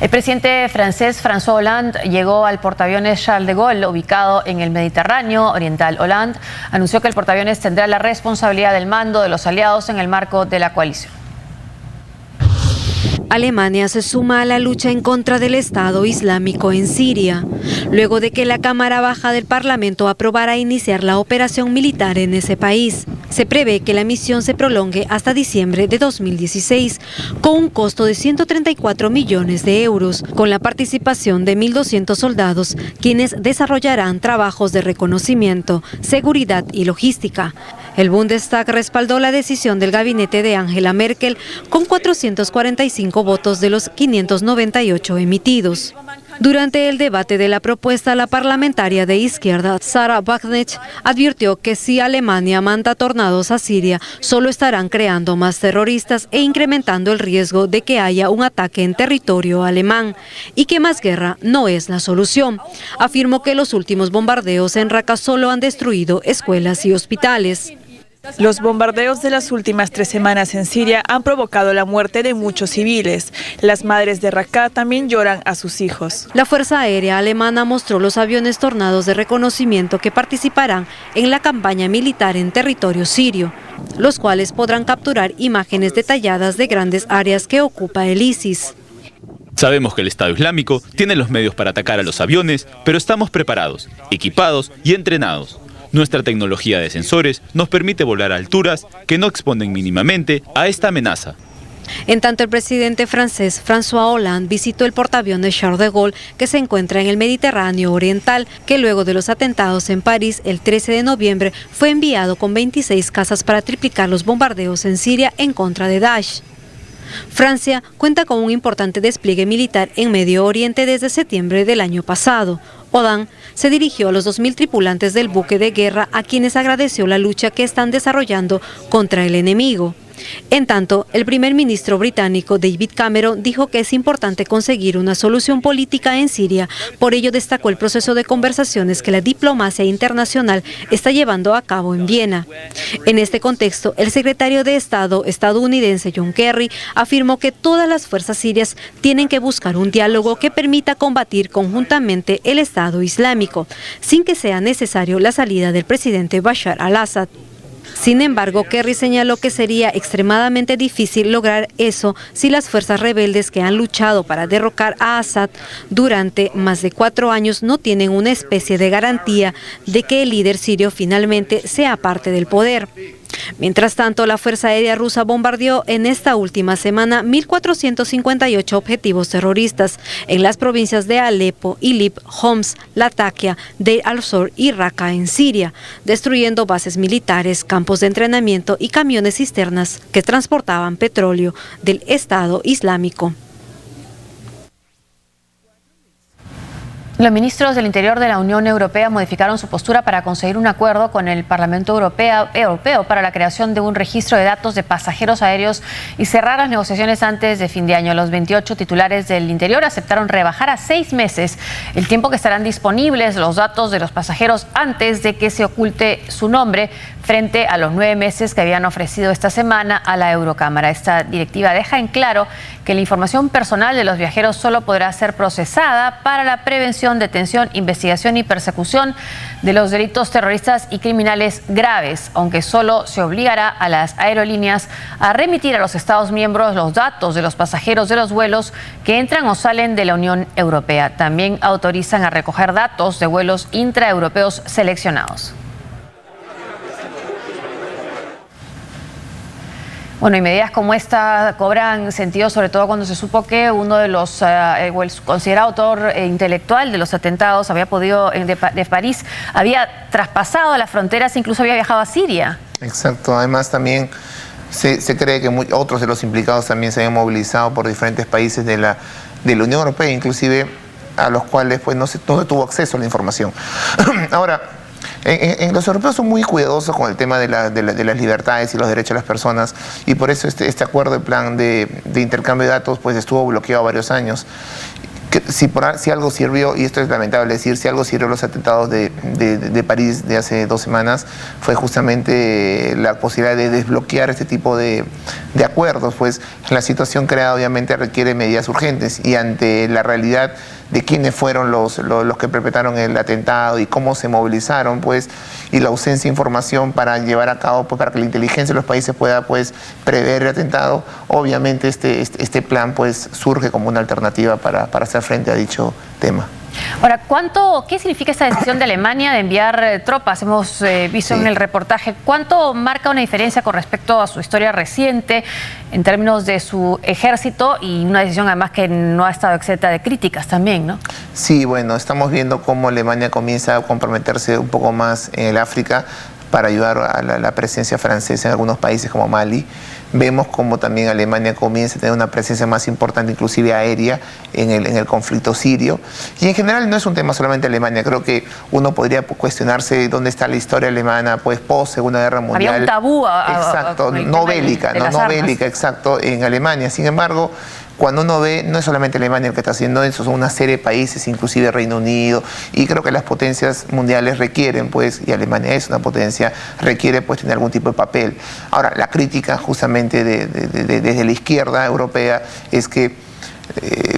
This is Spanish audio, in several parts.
El presidente francés François Hollande llegó al portaaviones Charles de Gaulle, ubicado en el Mediterráneo oriental. Hollande anunció que el portaaviones tendrá la responsabilidad del mando de los aliados en el marco de la coalición. Alemania se suma a la lucha en contra del Estado Islámico en Siria, luego de que la Cámara Baja del Parlamento aprobara iniciar la operación militar en ese país. Se prevé que la misión se prolongue hasta diciembre de 2016, con un costo de 134 millones de euros, con la participación de 1.200 soldados, quienes desarrollarán trabajos de reconocimiento, seguridad y logística. El Bundestag respaldó la decisión del gabinete de Angela Merkel con 445 votos de los 598 emitidos. Durante el debate de la propuesta, la parlamentaria de izquierda, Sarah Wagenknecht, advirtió que si Alemania manda tornados a Siria, solo estarán creando más terroristas e incrementando el riesgo de que haya un ataque en territorio alemán, y que más guerra no es la solución. Afirmó que los últimos bombardeos en Raqqa solo han destruido escuelas y hospitales. Los bombardeos de las últimas 3 semanas en Siria han provocado la muerte de muchos civiles. Las madres de Raqqa también lloran a sus hijos. La Fuerza Aérea Alemana mostró los aviones Tornados de reconocimiento que participarán en la campaña militar en territorio sirio, los cuales podrán capturar imágenes detalladas de grandes áreas que ocupa el ISIS. Sabemos que el Estado Islámico tiene los medios para atacar a los aviones, pero estamos preparados, equipados y entrenados. Nuestra tecnología de sensores nos permite volar a alturas que no exponen mínimamente a esta amenaza. En tanto, el presidente francés François Hollande visitó el portaaviones Charles de Gaulle, que se encuentra en el Mediterráneo oriental, que luego de los atentados en París el 13 de noviembre fue enviado con 26 cazas para triplicar los bombardeos en Siria en contra de Daesh. Francia cuenta con un importante despliegue militar en Medio Oriente desde septiembre del año pasado. Hollande se dirigió a los 2.000 tripulantes del buque de guerra, a quienes agradeció la lucha que están desarrollando contra el enemigo. En tanto, el primer ministro británico David Cameron dijo que es importante conseguir una solución política en Siria. Por ello destacó el proceso de conversaciones que la diplomacia internacional está llevando a cabo en Viena. En este contexto, el secretario de Estado estadounidense John Kerry afirmó que todas las fuerzas sirias tienen que buscar un diálogo que permita combatir conjuntamente el Estado Islámico, sin que sea necesario la salida del presidente Bashar al-Assad. Sin embargo, Kerry señaló que sería extremadamente difícil lograr eso si las fuerzas rebeldes que han luchado para derrocar a Assad durante más de 4 años no tienen una especie de garantía de que el líder sirio finalmente sea parte del poder. Mientras tanto, la Fuerza Aérea rusa bombardeó en esta última semana 1.458 objetivos terroristas en las provincias de Alepo, Idlib, Homs, Latakia, Deir al-Zor y Raqqa en Siria, destruyendo bases militares, campos de entrenamiento y camiones cisternas que transportaban petróleo del Estado Islámico. Los ministros del Interior de la Unión Europea modificaron su postura para conseguir un acuerdo con el Parlamento Europeo para la creación de un registro de datos de pasajeros aéreos y cerrar las negociaciones antes de fin de año. Los 28 titulares del Interior aceptaron rebajar a 6 meses el tiempo que estarán disponibles los datos de los pasajeros antes de que se oculte su nombre, frente a los 9 meses que habían ofrecido esta semana a la Eurocámara. Esta directiva deja en claro que la información personal de los viajeros solo podrá ser procesada para la prevención, detención, investigación y persecución de los delitos terroristas y criminales graves, aunque solo se obligará a las aerolíneas a remitir a los Estados miembros los datos de los pasajeros de los vuelos que entran o salen de la Unión Europea. También autorizan a recoger datos de vuelos intraeuropeos seleccionados. Bueno, y medidas como esta cobran sentido sobre todo cuando se supo que uno de los, el considerado autor intelectual de los atentados de París había traspasado las fronteras, incluso había viajado a Siria. Exacto, además también se cree que otros de los implicados también se habían movilizado por diferentes países de la Unión Europea, inclusive a los cuales pues no tuvo acceso a la información. Ahora, los europeos son muy cuidadosos con el tema de las libertades y los derechos de las personas, y por eso este acuerdo de plan de intercambio de datos pues estuvo bloqueado varios años. si algo sirvió, y esto es lamentable decir, si algo sirvió los atentados de París de hace 2 semanas, fue justamente la posibilidad de desbloquear este tipo de acuerdos, pues la situación creada obviamente requiere medidas urgentes, y ante la realidad de quiénes fueron los que perpetraron el atentado y cómo se movilizaron, pues, y la ausencia de información para llevar a cabo, pues, para que la inteligencia de los países pueda, pues, prever el atentado, obviamente este plan, pues, surge como una alternativa para hacer frente a dicho tema. Ahora, ¿qué significa esta decisión de Alemania de enviar tropas? Hemos visto en el reportaje, ¿cuánto marca una diferencia con respecto a su historia reciente en términos de su ejército, y una decisión además que no ha estado exenta de críticas también, ¿no? Sí, bueno, estamos viendo cómo Alemania comienza a comprometerse un poco más en el África para ayudar a la presencia francesa en algunos países como Mali. Vemos como también Alemania comienza a tener una presencia más importante, inclusive aérea, en el conflicto sirio. Y en general no es un tema solamente de Alemania. Creo que uno podría cuestionarse dónde está la historia alemana, pues, post Segunda Guerra Mundial. Había un tabú exacto, no bélica, no bélica, exacto, en Alemania. Sin embargo, cuando uno ve, no es solamente Alemania el que está haciendo eso, son una serie de países, inclusive Reino Unido, y creo que las potencias mundiales requieren, pues, y Alemania es una potencia, requiere, pues, tener algún tipo de papel. Ahora, la crítica justamente desde la izquierda europea es que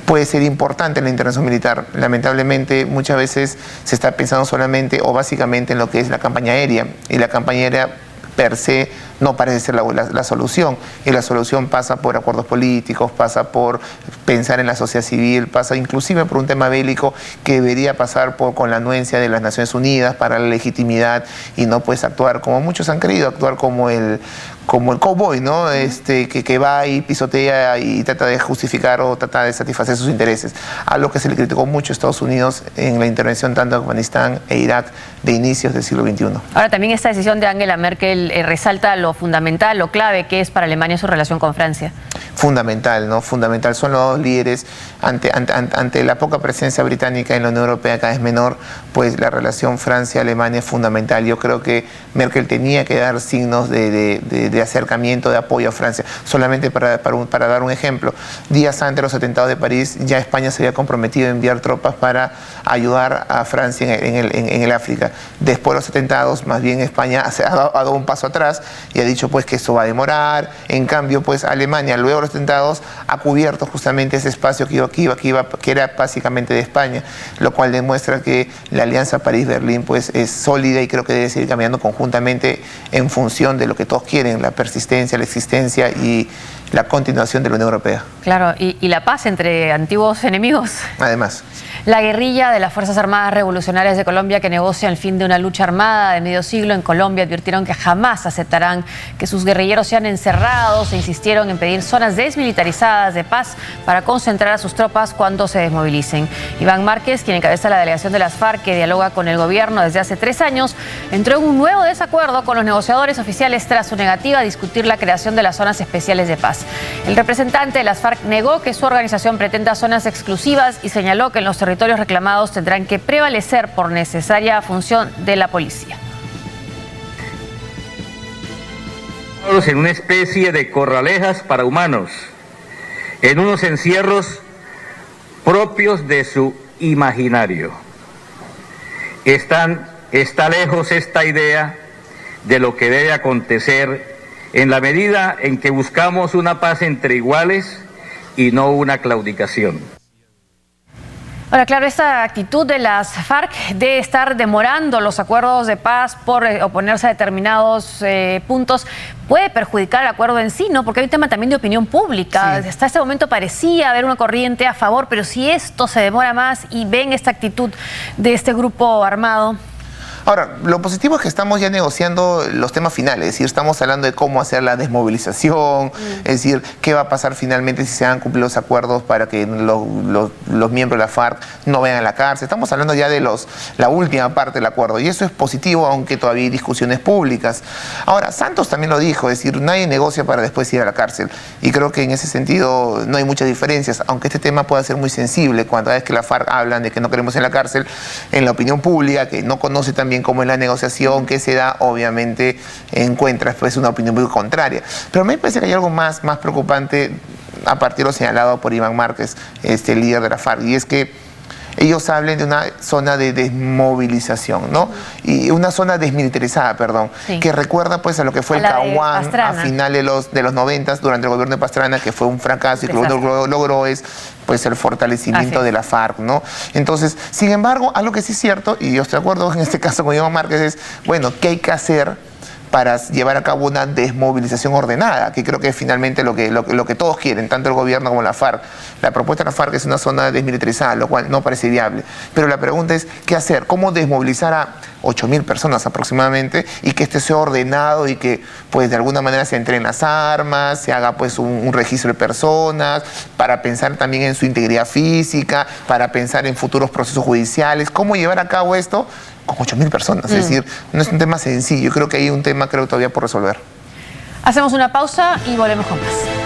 puede ser importante en la intervención militar. Lamentablemente, muchas veces se está pensando solamente o básicamente en lo que es la campaña aérea, y la campaña aérea per se no parece ser la solución, y la solución pasa por acuerdos políticos, pasa por pensar en la sociedad civil, pasa inclusive por un tema bélico que debería pasar con la anuencia de las Naciones Unidas para la legitimidad, y no puedes actuar como muchos han querido, actuar como el cowboy, ¿no? Que va y pisotea y trata de justificar o trata de satisfacer sus intereses. Algo que se le criticó mucho a Estados Unidos en la intervención tanto en Afganistán e Irak de inicios del siglo XXI. Ahora, también esta decisión de Angela Merkel resalta lo fundamental, lo clave que es para Alemania su relación con Francia. Fundamental, ¿no? Fundamental. Son los dos líderes. Ante la poca presencia británica en la Unión Europea, cada vez menor, pues la relación Francia-Alemania es fundamental. Yo creo que Merkel tenía que dar signos de acercamiento, de apoyo a Francia. Solamente para dar un ejemplo, días antes de los atentados de París, ya España se había comprometido a enviar tropas para ayudar a Francia en el África. Después de los atentados, más bien España ha dado un paso atrás y ha dicho, pues, que eso va a demorar. En cambio, pues, Alemania, luego de los atentados, ha cubierto justamente ese espacio que era básicamente de España, lo cual demuestra que la alianza París-Berlín, pues, es sólida, y creo que debe seguir caminando conjuntamente en función de lo que todos quieren, la persistencia, la existencia y la continuación de la Unión Europea. Claro, y la paz entre antiguos enemigos. Además. La guerrilla de las Fuerzas Armadas Revolucionarias de Colombia, que negocian el fin de una lucha armada de medio siglo en Colombia, advirtieron que jamás aceptarán que sus guerrilleros sean encerrados, e insistieron en pedir zonas desmilitarizadas de paz para concentrar a sus tropas cuando se desmovilicen. Iván Márquez, quien encabeza la delegación de las FARC, que dialoga con el gobierno desde hace 3 años, entró en un nuevo desacuerdo con los negociadores oficiales tras su negativa a discutir la creación de las zonas especiales de paz. El representante de las FARC negó que su organización pretenda zonas exclusivas y señaló que en los territorios reclamados tendrán que prevalecer por necesaria función de la policía. En una especie de corralejas para humanos, en unos encierros propios de su imaginario. Está lejos esta idea de lo que debe acontecer en la medida en que buscamos una paz entre iguales y no una claudicación. Ahora, claro, esta actitud de las FARC de estar demorando los acuerdos de paz por oponerse a determinados puntos puede perjudicar el acuerdo en sí, ¿no? Porque hay un tema también de opinión pública. Sí. Hasta este momento parecía haber una corriente a favor, pero si esto se demora más y ven esta actitud de este grupo armado. Ahora, lo positivo es que estamos ya negociando los temas finales, es decir, estamos hablando de cómo hacer la desmovilización, es decir, qué va a pasar finalmente si se han cumplido los acuerdos para que los miembros de la FARC no vayan a la cárcel. Estamos hablando ya de la última parte del acuerdo, y eso es positivo, aunque todavía hay discusiones públicas. Ahora, Santos también lo dijo, es decir, nadie negocia para después ir a la cárcel, y creo que en ese sentido no hay muchas diferencias, aunque este tema pueda ser muy sensible cuando vez que la FARC hablan de que no queremos en la cárcel, en la opinión pública, que no conoce también como en la negociación que se da, obviamente encuentra después una opinión muy contraria. Pero a mí me parece que hay algo más preocupante a partir de lo señalado por Iván Márquez, el líder de la FARC, y es que ellos hablan de una zona de desmovilización, ¿no? Y una zona desmilitarizada, perdón, sí, que recuerda pues a lo que fue el Caguán a finales de los 90 durante el gobierno de Pastrana, que fue un fracaso y que lo logró es pues el fortalecimiento de la FARC, ¿no? Entonces, sin embargo, algo que sí es cierto, y yo estoy de acuerdo en este caso con Iván Márquez, es, bueno, ¿qué hay que hacer para llevar a cabo una desmovilización ordenada? Que creo que es finalmente lo que todos quieren, tanto el gobierno como la FARC. La propuesta de la FARC es una zona desmilitarizada, lo cual no parece viable. Pero la pregunta es, ¿qué hacer? ¿Cómo desmovilizar a 8.000 personas aproximadamente y que sea ordenado y que pues de alguna manera se entren las armas, se haga pues un registro de personas, para pensar también en su integridad física, para pensar en futuros procesos judiciales? ¿Cómo llevar a cabo esto con 8.000 personas? Es decir, no es un tema sencillo. Yo creo que hay un tema todavía por resolver. Hacemos una pausa y volvemos con más.